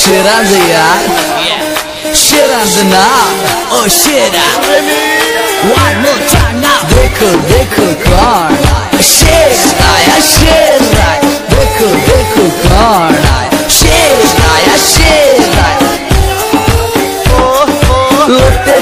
शेराज यार शेराज ना ओ शेरा one more time now देखो देखो कौन शेर आया शेर आया देखो देखो कौन आया शेर आया शेर आया लोटे